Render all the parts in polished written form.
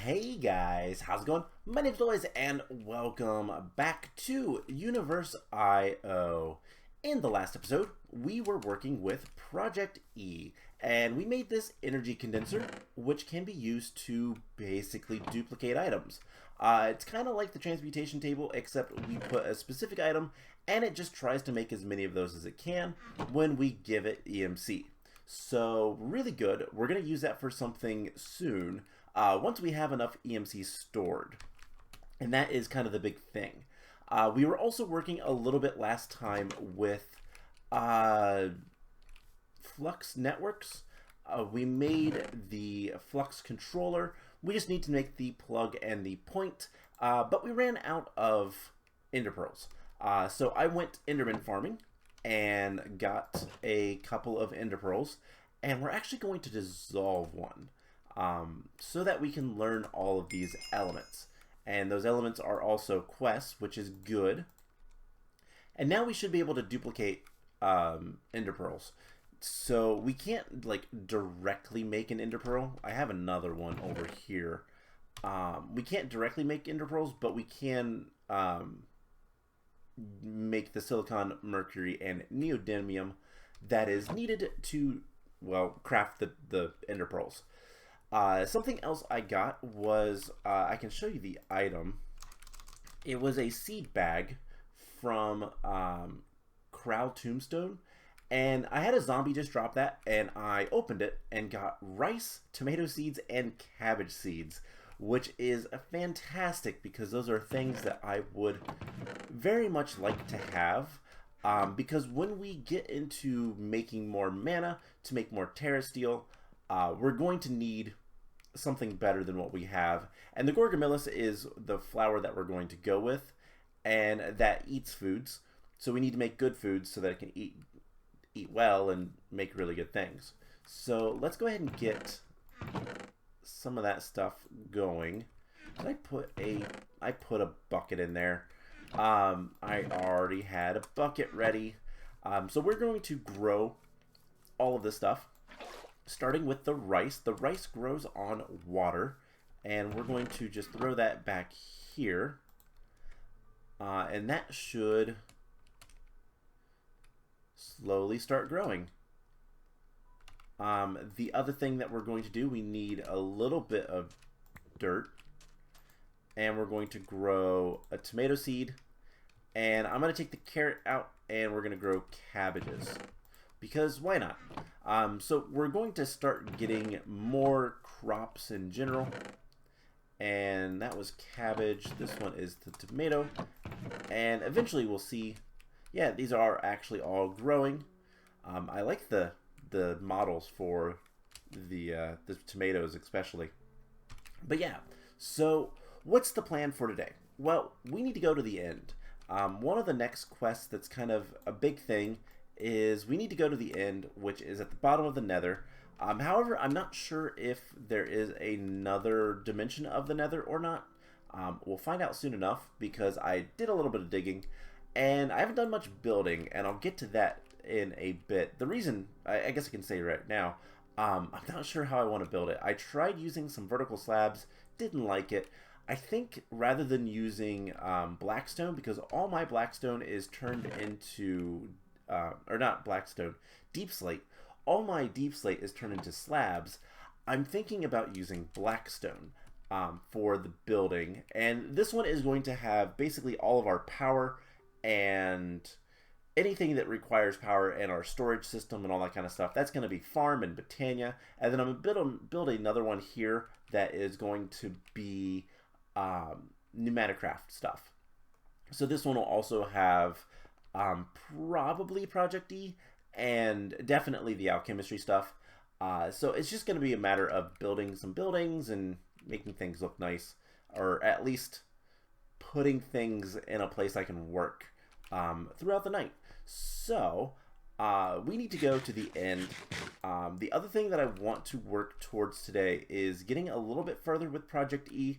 Hey guys, how's it going? My name's Lois and welcome back to UniversIO. In the last episode, we were working with Project E and we made this energy condenser which can be used to basically duplicate items. It's kind of like the transmutation table except we put a specific item and it just tries to make as many of those as it can when we give it EMC. So really good. We're going to use that for something soon. Once we have enough EMC stored. And that is kind of the big thing. We were also working a little bit last time with Flux Networks. We made the Flux controller. We just need to make the plug and the point. But we ran out of Ender Pearls. So I went Enderman farming and got a couple of Ender Pearls. And we're actually going to dissolve one. So that we can learn all of these elements. And those elements are also quests, which is good. And now we should be able to duplicate Ender Pearls. So we can't like directly make an Ender Pearl. I have another one over here. We can't directly make Ender Pearls, but we can make the silicon, mercury, and neodymium that is needed to, well, craft the Ender Pearls. Something else I got was, I can show you the item. It was a seed bag from Crowd Tombstone. And I had a zombie just drop that, and I opened it and got rice, tomato seeds, and cabbage seeds. Which is fantastic because those are things that I would very much like to have. Because when we get into making more mana to make more Terra Steel, we're going to need something better than what we have. And the Gorgomillus is the flower that we're going to go with, and that eats foods. So we need to make good foods so that it can eat well and make really good things. So let's go ahead and get some of that stuff going. Did I put a bucket in there? I already had a bucket ready. So we're going to grow all of this stuff. Starting with the rice. The rice grows on water, and we're going to just throw that back here. And that should slowly start growing. The other thing that we're going to do, we need a little bit of dirt. And we're going to grow a tomato seed. And I'm going to take the carrot out, and we're going to grow cabbages. Because why not? So we're going to start getting more crops in general. And that was cabbage. This one is the tomato. And eventually we'll see, yeah, these are actually all growing. I like the models for the tomatoes especially. But yeah, so what's the plan for today? Well, we need to go to the end. One of the next quests that's kind of a big thing is we need to go to the end, which is at the bottom of the nether. However, I'm not sure if there is another dimension of the nether or not. We'll find out soon enough because I did a little bit of digging and I haven't done much building, and I'll get to that in a bit. The reason, I guess I can say right now, I'm not sure how I want to build it. I tried using some vertical slabs, didn't like it. I think rather than using blackstone, because all my blackstone is turned into or not blackstone, deep slate. All my deep slate is turned into slabs. I'm thinking about using blackstone for the building, and this one is going to have basically all of our power and anything that requires power and our storage system and all that kind of stuff. That's going to be farm and Botania, and then I'm going to build another one here that is going to be pneumaticraft stuff. So this one will also have probably Project E and definitely the alchemistry stuff. So it's just going to be a matter of building some buildings and making things look nice, or at least putting things in a place I can work throughout the night. So we need to go to the end. The other thing that I want to work towards today is getting a little bit further with Project E.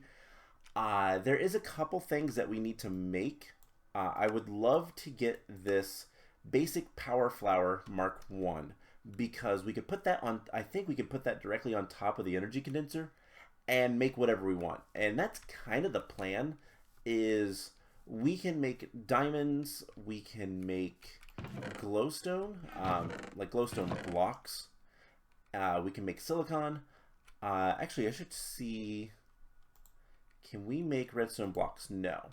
There is a couple things that we need to make. I would love to get this basic power flower Mark 1 because we could put that on, I think we could put that directly on top of the energy condenser, and make whatever we want. And that's kind of the plan, is we can make diamonds, we can make glowstone, like glowstone blocks. We can make silicon. Actually, I should see, can we make redstone blocks? No.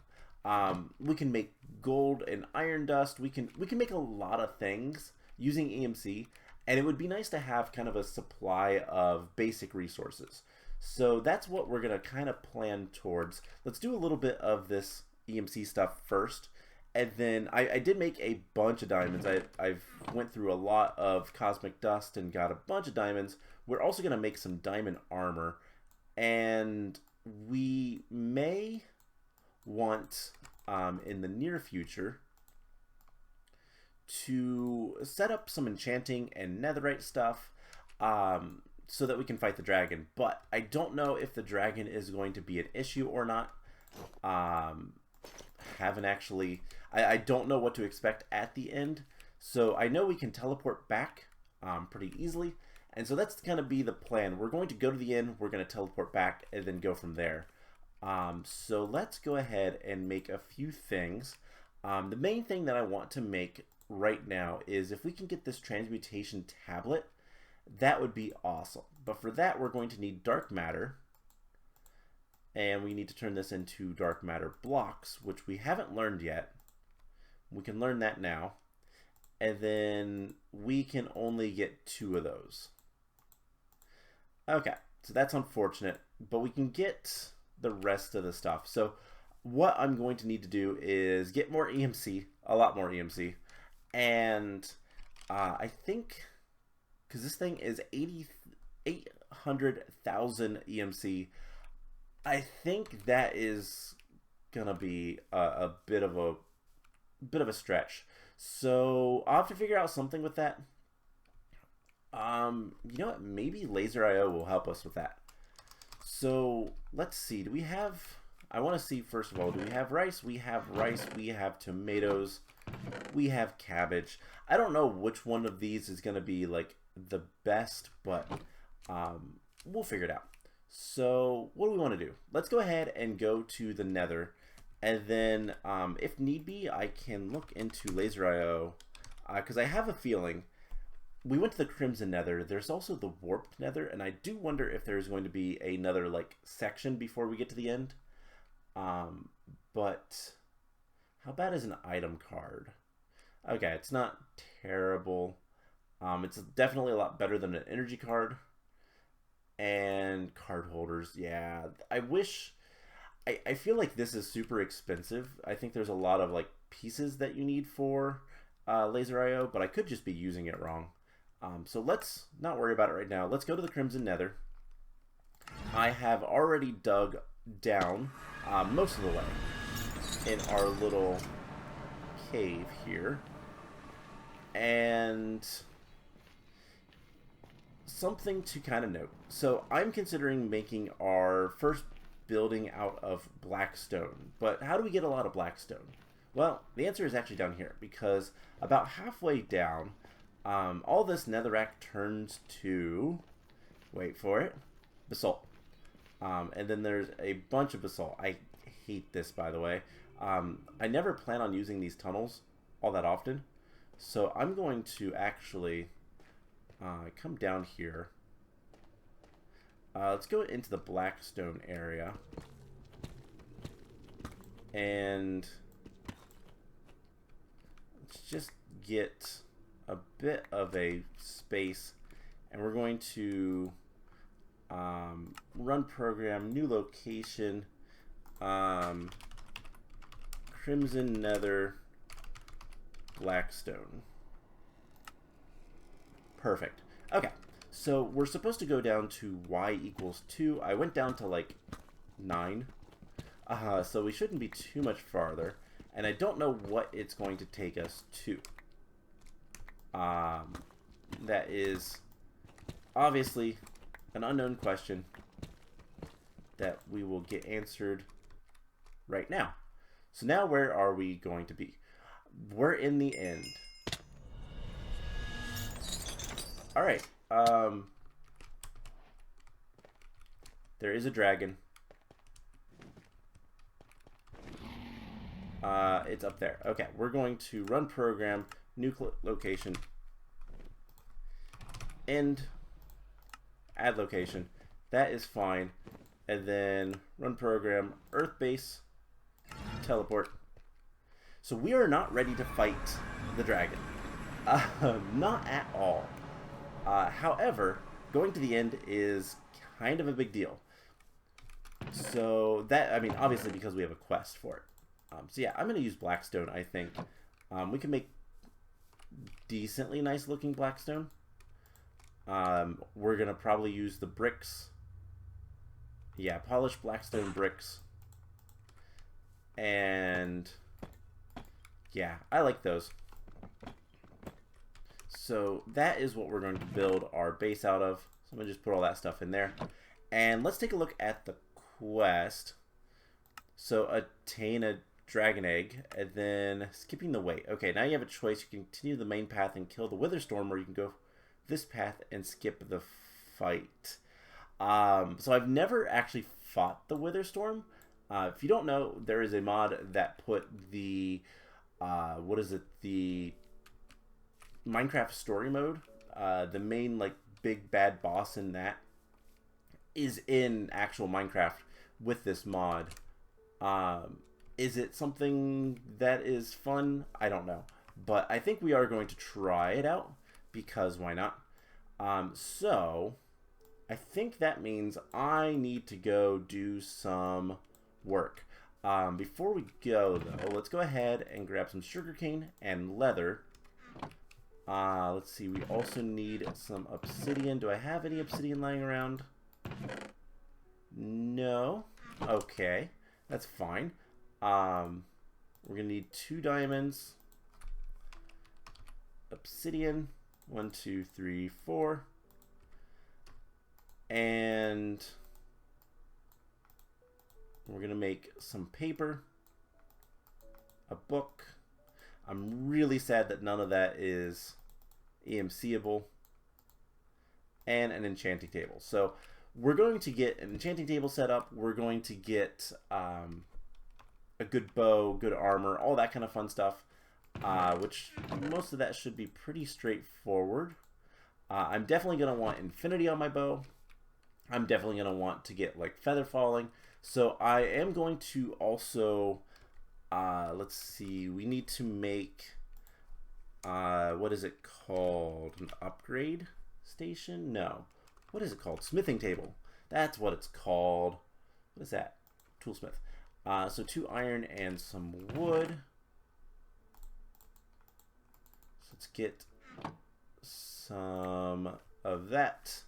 We can make gold and iron dust. We can make a lot of things using EMC, and it would be nice to have kind of a supply of basic resources. So that's what we're gonna kind of plan towards. Let's do a little bit of this EMC stuff first, and then I did make a bunch of diamonds. I've went through a lot of cosmic dust and got a bunch of diamonds. We're also gonna make some diamond armor, and we may want in the near future to set up some enchanting and netherite stuff so that we can fight the dragon. But I don't know if the dragon is going to be an issue or not. Haven't actually, I don't know what to expect at the end. So I know we can teleport back pretty easily. And so that's going to be the plan. We're going to go to the end, we're going to teleport back, and then go from there. So let's go ahead and make a few things. The main thing that I want to make right now is if we can get this transmutation tablet, that would be awesome. But for that, we're going to need dark matter. And we need to turn this into dark matter blocks, which we haven't learned yet. We can learn that now. And then we can only get 2 of those. Okay, so that's unfortunate, but we can get the rest of the stuff. So what I'm going to need to do is get more EMC, a lot more EMC. And I think, because this thing is 800,000 EMC, I think that is gonna be a bit of a stretch. So I'll have to figure out something with that. You know what? Maybe LaserIO will help us with that. So let's see. Do we have? I want to see first of all. Do we have rice? We have rice. We have tomatoes. We have cabbage. I don't know which one of these is gonna be like the best, but we'll figure it out. So what do we want to do? Let's go ahead and go to the nether, and then if need be, I can look into LaserIO because I have a feeling we went to the crimson nether. There's also the warped nether, and I do wonder if there's going to be another like section before we get to the end. But how bad is an item card? Okay, it's not terrible. It's definitely a lot better than an energy card. And card holders, yeah. I wish, I feel like this is super expensive. I think there's a lot of like pieces that you need for LaserIO, but I could just be using it wrong. So let's not worry about it right now. Let's go to the Crimson Nether. I have already dug down most of the way in our little cave here. And something to kind of note. So I'm considering making our first building out of blackstone. But how do we get a lot of blackstone? Well, the answer is actually down here, because about halfway down, all this netherrack turns to, wait for it, basalt. And then there's a bunch of basalt. I hate this, by the way. I never plan on using these tunnels all that often. So I'm going to actually come down here. Let's go into the blackstone area. And let's just get a bit of a space. And we're going to run program, new location, Crimson Nether, Blackstone. Perfect. Okay, so we're supposed to go down to y equals 2. I went down to like 9. So we shouldn't be too much farther. And I don't know what it's going to take us to. That is obviously an unknown question that we will get answered right now. So now where are we going to be? We're in the end. Alright. There is a dragon. It's up there. Okay, we're going to run program, new location, end, add location. That is fine. And then run program, earth base, teleport. So we are not ready to fight the dragon. Not at all. However, going to the end is kind of a big deal. So that, I mean, obviously because we have a quest for it. So yeah, I'm going to use Blackstone, I think. We can make decently nice looking Blackstone. We're going to probably use the bricks. Yeah, polished Blackstone bricks. And yeah, I like those. So that is what we're going to build our base out of. So I'm going to just put all that stuff in there. And let's take a look at the quest. So attain a dragon egg, and then skipping the way. Okay, now you have a choice. You can continue the main path and kill the Witherstorm, or you can go this path and skip the fight. So I've never actually fought the Witherstorm. If you don't know, there is a mod that put the the Minecraft story mode, the main like big bad boss in that is in actual Minecraft with this mod. Is it something that is fun? I don't know, but I think we are going to try it out because why not? So I think that means I need to go do some work. Before we go though, let's go ahead and grab some sugarcane and leather. Let's see, we also need some obsidian. Do I have any obsidian lying around? No. Okay, that's fine. We're gonna need 2 diamonds, obsidian, 1, 2, 3, 4, and we're gonna make some paper, a book. I'm really sad that none of that is EMCable, and an enchanting table. So we're going to get an enchanting table set up. We're going to get a good bow, good armor, all that kind of fun stuff, which most of that should be pretty straightforward. I'm definitely going to want infinity on my bow. I'm definitely going to want to get like feather falling. So I am going to also, let's see, we need to make, what is it called? An upgrade station? No. What is it called? Smithing table. That's what it's called. What is that? Toolsmith. So 2 iron and some wood. So let's get some of that.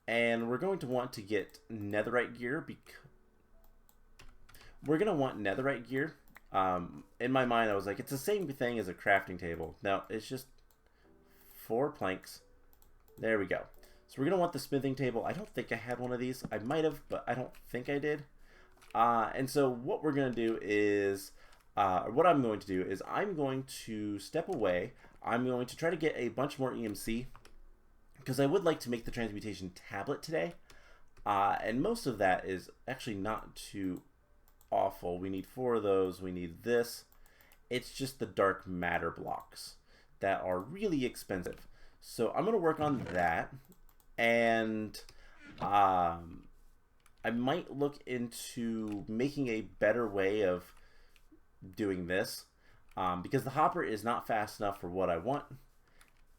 And we're going to want to get netherite gear because we're going to want netherite gear. In my mind, I was like, it's the same thing as a crafting table. No, it's just 4 planks. There we go. So we're going to want the smithing table. I don't think I had one of these. I might have, but I don't think I did. And so what we're going to do is, what I'm going to do is I'm going to step away. I'm going to try to get a bunch more EMC because I would like to make the transmutation tablet today. And most of that is actually not too awful. We need 4 of those. We need this. It's just the dark matter blocks that are really expensive. So I'm going to work on that. And I might look into making a better way of doing this because the hopper is not fast enough for what I want.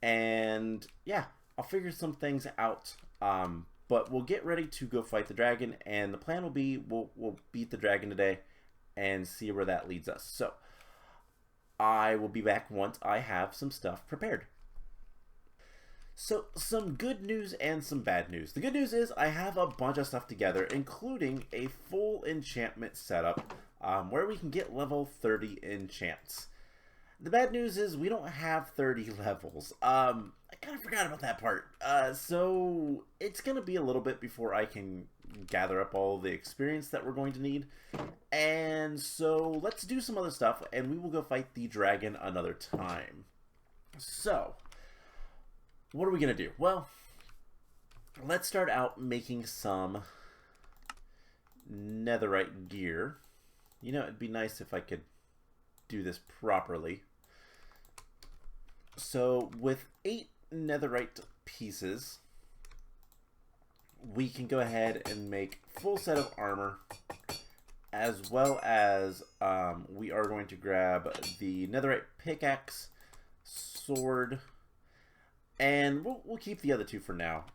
And yeah, I'll figure some things out. But we'll get ready to go fight the dragon, and the plan will be we'll beat the dragon today and see where that leads us. So I will be back once I have some stuff prepared. So some good news and some bad news. The good news is I have a bunch of stuff together, including a full enchantment setup where we can get level 30 enchants. The bad news is we don't have 30 levels. I kind of forgot about that part. So it's going to be a little bit before I can gather up all the experience that we're going to need. And so let's do some other stuff, and we will go fight the dragon another time. So what are we going to do? Well, let's start out making some netherite gear. You know, it'd be nice if I could do this properly. So with 8 netherite pieces, we can go ahead and make full set of armor, as well as we are going to grab the netherite pickaxe, sword, and we'll keep the other 2 for now.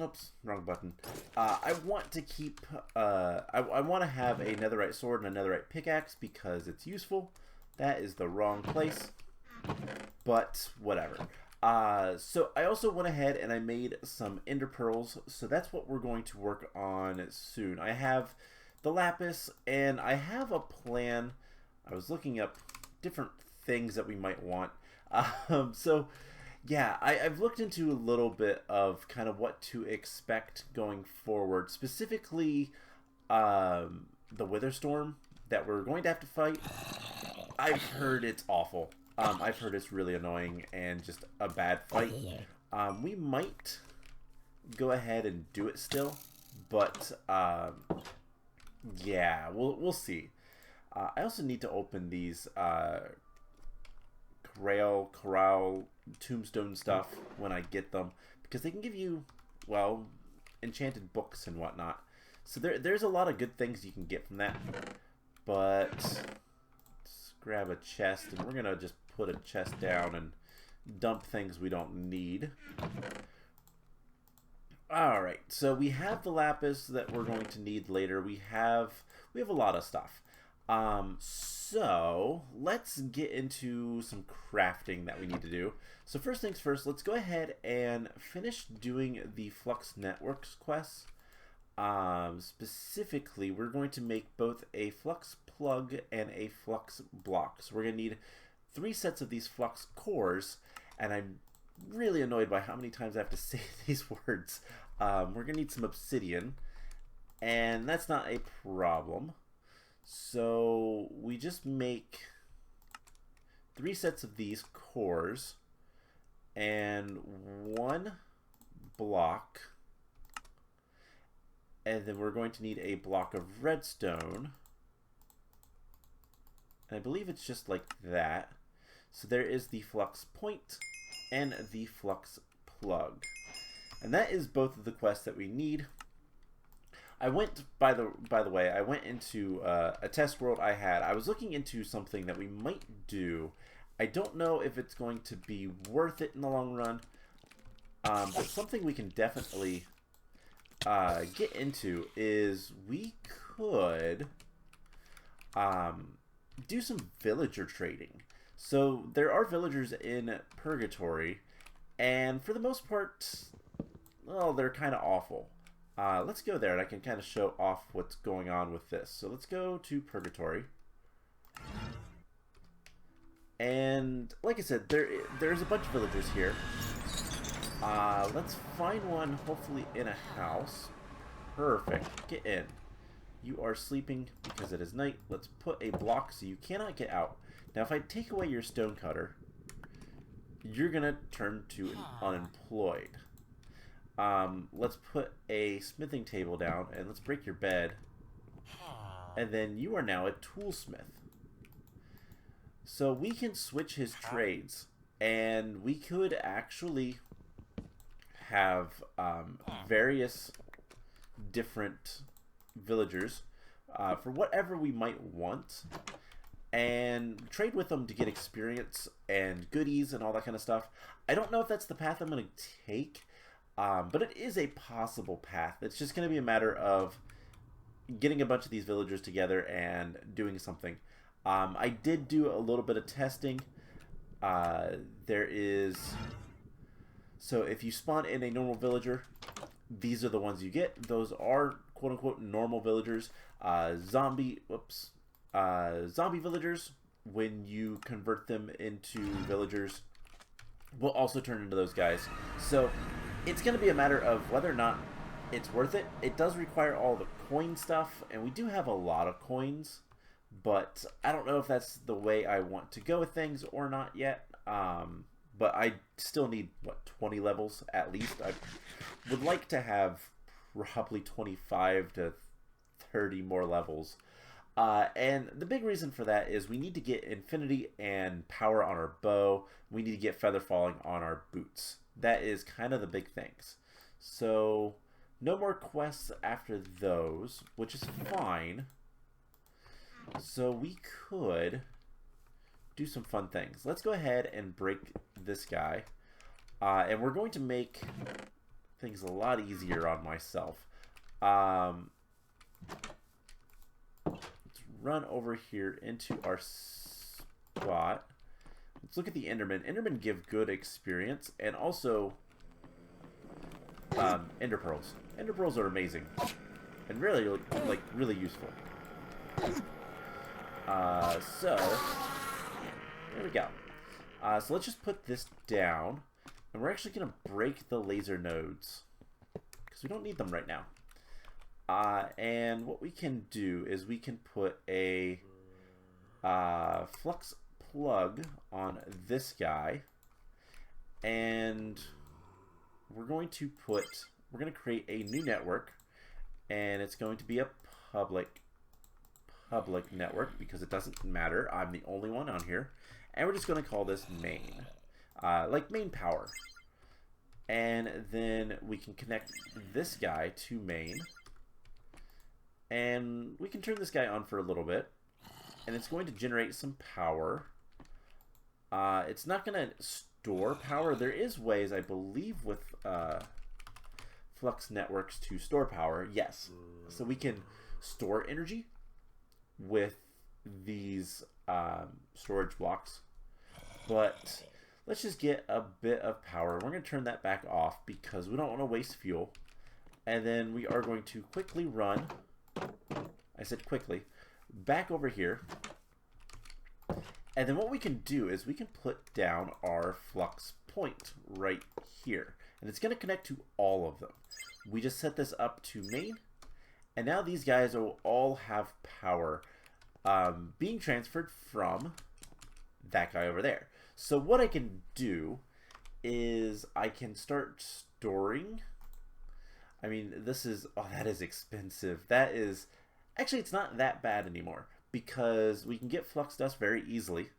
Oops, wrong button. I want to keep, I want to have a netherite sword and a netherite pickaxe because it's useful. That is the wrong place, but whatever. So I also went ahead and I made some ender pearls, so that's what we're going to work on soon. I have the lapis, and I have a plan. I was looking up different things that we might want. So yeah, I've looked into a little bit of kind of what to expect going forward, specifically the wither storm that we're going to have to fight. I've heard it's awful. I've heard it's really annoying and just a bad fight. We might go ahead and do it still, but yeah, we'll see. I also need to open these corral, tombstone stuff when I get them, because they can give you, well, enchanted books and whatnot. So there's a lot of good things you can get from that. But let's grab a chest, and we're gonna just put a chest down and dump things we don't need. Alright, so we have the lapis that we're going to need later. We have a lot of stuff. So let's get into some crafting that we need to do. So first things first, let's go ahead and finish doing the Flux Networks quests. Specifically, we're going to make both a flux plug and a flux block. So we're going to need 3 sets of these flux cores, and I'm really annoyed by how many times I have to say these words. We're going to need some obsidian, and that's not a problem. So we just make 3 sets of these cores and 1 block, and then we're going to need a block of redstone, and I believe it's just like that. So there is the flux point and the flux plug, and that is both of the quests that we need. I went, by the way, I went into a test world I had. I was looking into something that we might do. I don't know if it's going to be worth it in the long run, but something we can definitely get into is we could do some villager trading. So there are villagers in Purgatory, and for the most part, well, they're kind of awful. Let's go there, and I can kind of show off what's going on with this. So let's go to Purgatory. And like I said, there's a bunch of villagers here. Let's find one, hopefully in a house. Perfect. Get in. You are sleeping because it is night. Let's put a block so you cannot get out. Now, if I take away your stone cutter, you're going to turn to unemployed. Let's put a smithing table down, and let's break your bed. And then you are now a toolsmith. So we can switch his trades, and we could actually have various different villagers for whatever we might want, and trade with them to get experience and goodies and all that kind of stuff. I don't know if that's the path I'm going to take, but it is a possible path. It's just going to be a matter of getting a bunch of these villagers together and doing something. I did do a little bit of testing. There is... So if you spawn in a normal villager, these are the ones you get. Those are quote-unquote normal villagers. Zombie villagers, when you convert them into villagers, will also turn into those guys. So it's going to be a matter of whether or not it's worth it. It does require all the coin stuff, and we do have a lot of coins, but I don't know if that's the way I want to go with things or not yet. but I still need, what, 20 levels at least. I would like to have probably 25 to 30 more levels. And the big reason for that is we need to get infinity and power on our bow. We need to get feather falling on our boots. That is kind of the big things. So no more quests after those, which is fine. So we could do some fun things. Let's go ahead and break this guy. And we're going to make things a lot easier on myself. Let's run over here into our spot. Let's look at the Endermen. Endermen give good experience, and also Ender Pearls. Ender Pearls are amazing and really, like, really useful. So there we go. So let's just put this down, and we're actually gonna break the laser nodes because we don't need them right now. And what we can do is we can put a flux plug on this guy, and we're going to create a new network, and it's going to be a public network because it doesn't matter. I'm the only one on here, and we're just going to call this main, like main power. And then we can connect this guy to main, and we can turn this guy on for a little bit, and it's going to generate some power. It's not going to store power. There is ways, I believe, with Flux networks to store power. Yes. So we can store energy with these storage blocks. But let's just get a bit of power. We're going to turn that back off because we don't want to waste fuel. And then we are going to quickly run, I said quickly, back over here. And then what we can do is we can put down our flux point right here. And it's going to connect to all of them. We just set this up to main. And now these guys will all have power being transferred from that guy over there. So what I can do is I can start storing. I mean, this is, oh, that is expensive. That is, actually, it's not that bad anymore, because we can get flux dust very easily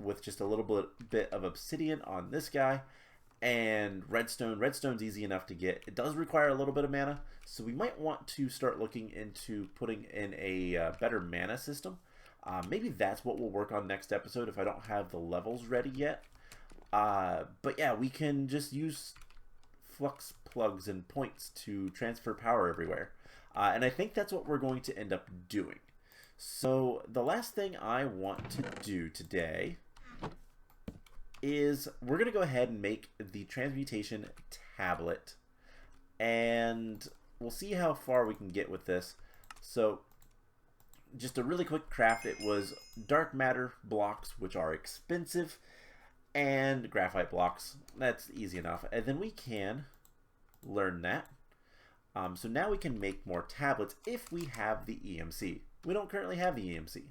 with just a little bit of obsidian on this guy, and redstone. Redstone's easy enough to get. It does require a little bit of mana, so we might want to start looking into putting in a better mana system. Maybe that's what we'll work on next episode if I don't have the levels ready yet. But yeah, we can just use flux plugs and points to transfer power everywhere. And I think that's what we're going to end up doing. So the last thing I want to do today is we're going to go ahead and make the transmutation tablet. And we'll see how far we can get with this. So just a really quick craft. It was dark matter blocks, which are expensive, and graphite blocks. That's easy enough. And then we can learn that. So now we can make more tablets if we have the EMC. We don't currently have the EMC. In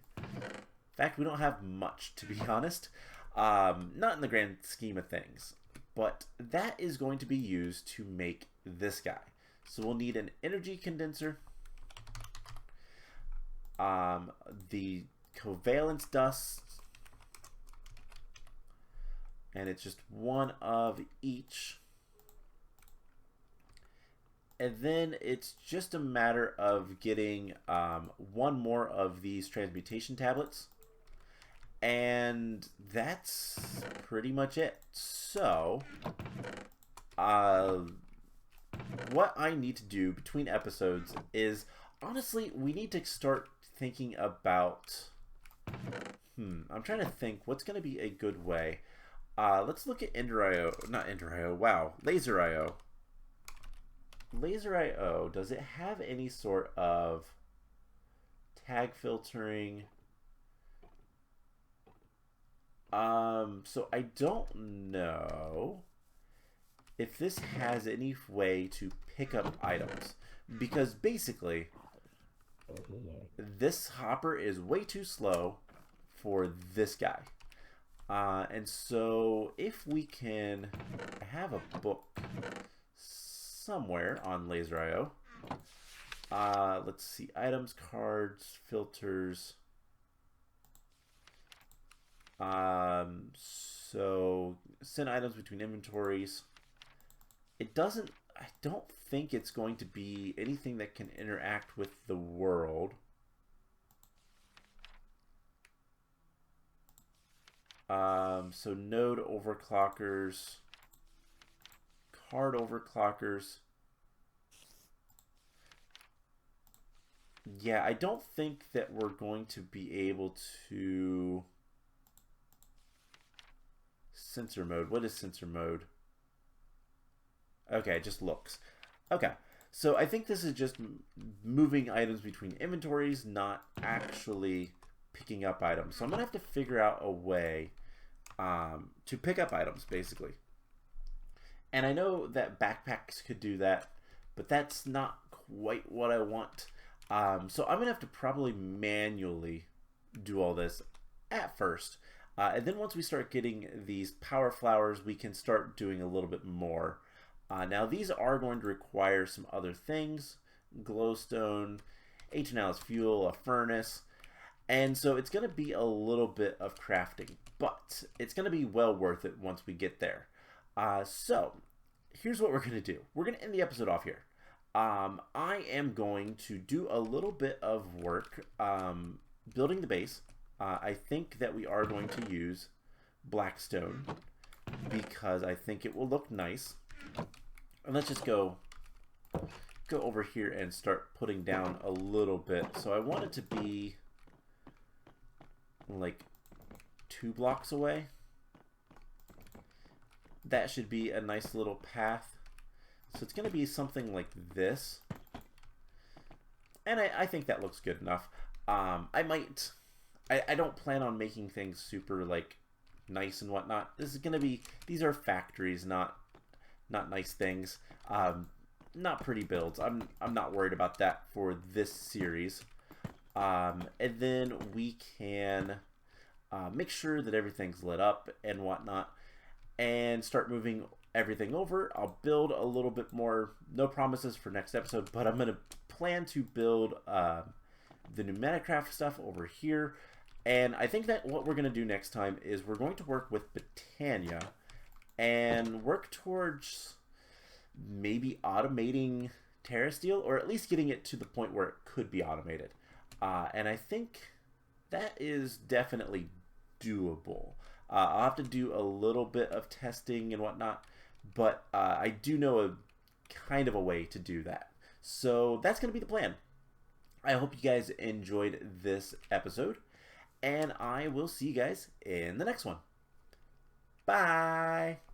fact, we don't have much, to be honest. Not in the grand scheme of things. But that is going to be used to make this guy. So we'll need an energy condenser, the covalence dust, and it's just one of each. And then it's just a matter of getting one more of these transmutation tablets. And that's pretty much it. So, what I need to do between episodes is, honestly, we need to start thinking about... I'm trying to think what's going to be a good way. Let's look at EnderIO. Not EnderIO, wow. LaserIO. LaserIO, does it have any sort of tag filtering? So I don't know if this has any way to pick up items, because basically this hopper is way too slow for this guy. And so if we can have a book somewhere on LaserIO, let's see, items, cards, filters. So send items between inventories. It doesn't, I don't think it's going to be anything that can interact with the world. So node overclockers, card overclockers. Yeah, I don't think that we're going to be able to... Sensor mode. What is sensor mode? Okay, it just looks. Okay, so I think this is just moving items between inventories, not actually picking up items. So I'm going to have to figure out a way to pick up items, basically. And I know that backpacks could do that, but that's not quite what I want. So I'm going to have to probably manually do all this at first. And then once we start getting these power flowers, we can start doing a little bit more. Now these are going to require some other things. Glowstone, ancient alloys fuel, a furnace. And so it's going to be a little bit of crafting, but it's going to be well worth it once we get there. So here's what we're going to do. We're going to end the episode off here. I am going to do a little bit of work building the base. I think that we are going to use blackstone because I think it will look nice. And let's just go over here and start putting down a little bit. So I want it to be like 2 blocks away. That should be a nice little path. So it's going to be something like this. And I think that looks good enough. I don't plan on making things super like nice and whatnot. This is going to be, these are factories, not nice things. Not pretty builds. I'm not worried about that for this series. And then we can make sure that everything's lit up and whatnot and start moving everything over. I'll build a little bit more. No promises for next episode, but I'm going to plan to build the new Metacraft stuff over here. And I think that what we're going to do next time is we're going to work with Botania and work towards maybe automating TerraSteel, or at least getting it to the point where it could be automated. And I think that is definitely doable. I'll have to do a little bit of testing and whatnot, but I do know a kind of a way to do that. So that's going to be the plan. I hope you guys enjoyed this episode, and I will see you guys in the next one. Bye!